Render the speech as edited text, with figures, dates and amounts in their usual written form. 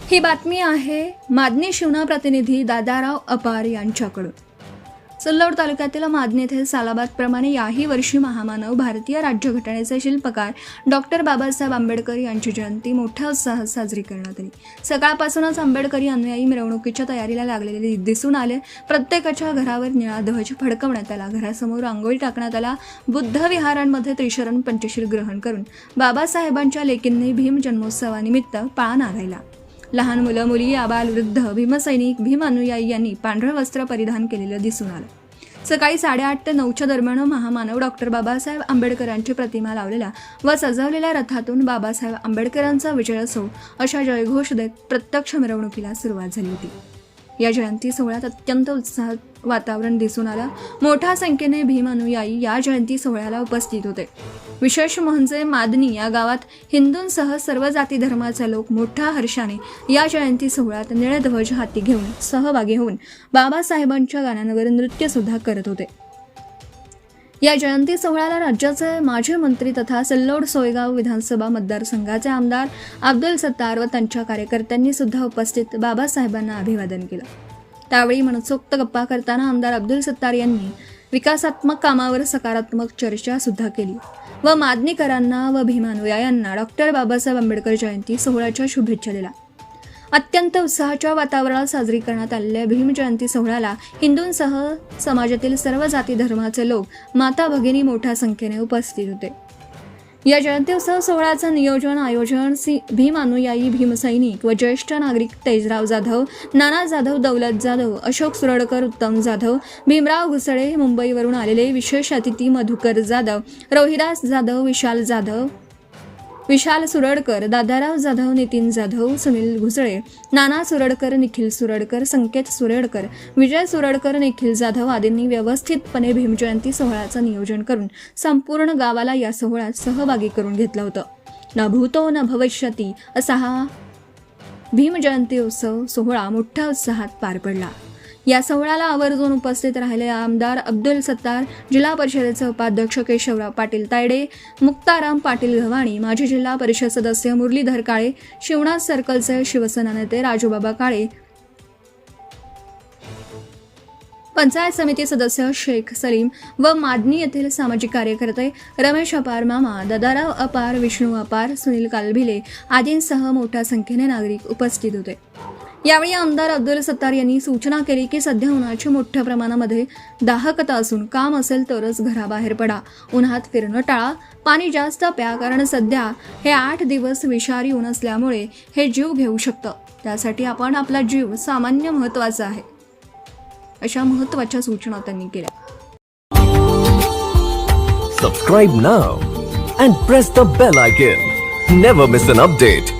ही बातमी आहे मादनी शिवना प्रतिनिधी दादाराव अपार यांच्याकडून। सिल्लोड तालुक्यातील मादनी येथील सालाबादप्रमाणे याही वर्षी महामानव भारतीय राज्यघटनेचे शिल्पकार डॉक्टर बाबासाहेब आंबेडकर यांची जयंती मोठ्या उत्साहात साजरी करण्यात आली। सकाळपासूनच आंबेडकरी अनुयायी मिरवणुकीच्या तयारीला लागलेले दिसून आले। प्रत्येकाच्या घरावर निळा ध्वज फडकवण्यात आला। घरासमोर रांगोळी टाकण्यात आला। बुद्ध विहारांमध्ये त्रिशरण पंचशील ग्रहण करून बाबासाहेबांच्या लेकींनी भीम जन्मोत्सवानिमित्त पाळणा घातला। लहान मुलं मुली आबाल वृद्ध भीमसैनिक भीम अनुयायी यांनी पांढरं वस्त्र परिधान केलेलं दिसून आलं। सकाळी 8:30 ते 9च्या दरम्यान महामानव डॉक्टर बाबासाहेब आंबेडकरांची प्रतिमा लावलेल्या व सजवलेल्या रथातून बाबासाहेब आंबेडकरांचा विजय असो अशा जयघोष देत प्रत्यक्ष मिरवणुकीला सुरुवात झाली होती। या जयंती सोहळ्यात अत्यंत उत्साहात वातावरण दिसून आलं। मोठ्या संख्येने भीम अनुयायी या जयंती सोहळ्याला उपस्थित होते। विशेष म्हणजे मादनी या गावात हिंदूंसह सर्व जाती धर्माचे लोक मोठ्या हर्षाने या जयंती सोहळ्यात निळे ध्वज हाती घेऊन सहभागी होऊन बाबासाहेबांच्या गाण्यांवर नृत्य सुद्धा करत होते। या जयंती सोहळ्याला राज्याचे माजी मंत्री तथा सिल्लोड सोयगाव विधानसभा मतदारसंघाचे आमदार अब्दुल सत्तार व त्यांच्या कार्यकर्त्यांनी सुद्धा उपस्थित बाबासाहेबांना अभिवादन केलं। त्यावेळी मनसोक्त गप्पा करताना आमदार अब्दुल सत्तार यांनी विकासात्मक कामावर सकारात्मक चर्चा सुद्धा केली व मादनीकरांना व भीमानुयायांना डॉक्टर बाबासाहेब आंबेडकर जयंती सोहळ्याच्या शुभेच्छा दिल्या। अत्यंत उत्साहाच्या वातावरणात साजरी करण्यात आलेल्या भीम जयंती सोहळ्याला हिंदूंसह समाजातील सर्व जाती धर्माचे लोक माता भगिनी मोठ्या संख्येने उपस्थित होते। या जयंती उत्सव सोहळ्याचं नियोजन आयोजन भीम अनुयायी भीमसैनिक व ज्येष्ठ नागरिक तेजराव जाधव, नाना जाधव, दौलत जाधव, अशोक सुरडकर, उत्तम जाधव, भीमराव घुसळे, मुंबईवरून आलेले विशेष अतिथी मधुकर जाधव, रोहिदास जाधव, विशाल सुरडकर, दादाराव जाधव, नितीन जाधव, सुनील घुसळे, नाना सुरडकर, निखिल सुरडकर, संकेत सुरडकर, विजय सुरडकर, निखिल जाधव आदींनी व्यवस्थितपणे भीमजयंती सोहळ्याचं नियोजन करून संपूर्ण गावाला या सोहळ्यात सहभागी करून घेतलं होतं। न भूतो न भविष्यती असा हा भीमजयंती उत्सव सोहळा मोठ्या उत्साहात पार पडला। या सोहळ्याला आवर्जून उपस्थित राहिले आमदार अब्दुल सत्तार, जिल्हा परिषदेचे उपाध्यक्ष केशवराव पाटील तायडे, मुक्ताराम पाटील गव्हाणी, माजी जिल्हा परिषद सदस्य मुरलीधर काळे, शिवनाथ सर्कलचे शिवसेना नेते राजूबाबा काळे, पंचायत समिती सदस्य शेख सलीम व मादनी येथील सामाजिक कार्यकर्ते रमेश अपार मामा, दादाराव अपार, विष्णू अपार, सुनील कालभिले आदींसह मोठ्या संख्येने नागरिक उपस्थित होते। यावेळी आमदार अब्दुल सत्तार यांनी सूचना केली की सध्या उन्हाची मोठ्या प्रमाणामध्ये दाहकता असून काम असेल तरच घराबाहेर पडा, उन्हात फिरणं टाळा, पाणी जास्त प्या, कारण सध्या हे 8 दिवस विषारी ऊन असल्यामुळे हे जीव घेऊ शकतं। त्यासाठी आपण आपला जीव सामान्य महत्त्वाचा आहे, अशा महत्त्वाच्या सूचना त्यांनी केल्या। Subscribe now and press the bell icon. Never miss an update.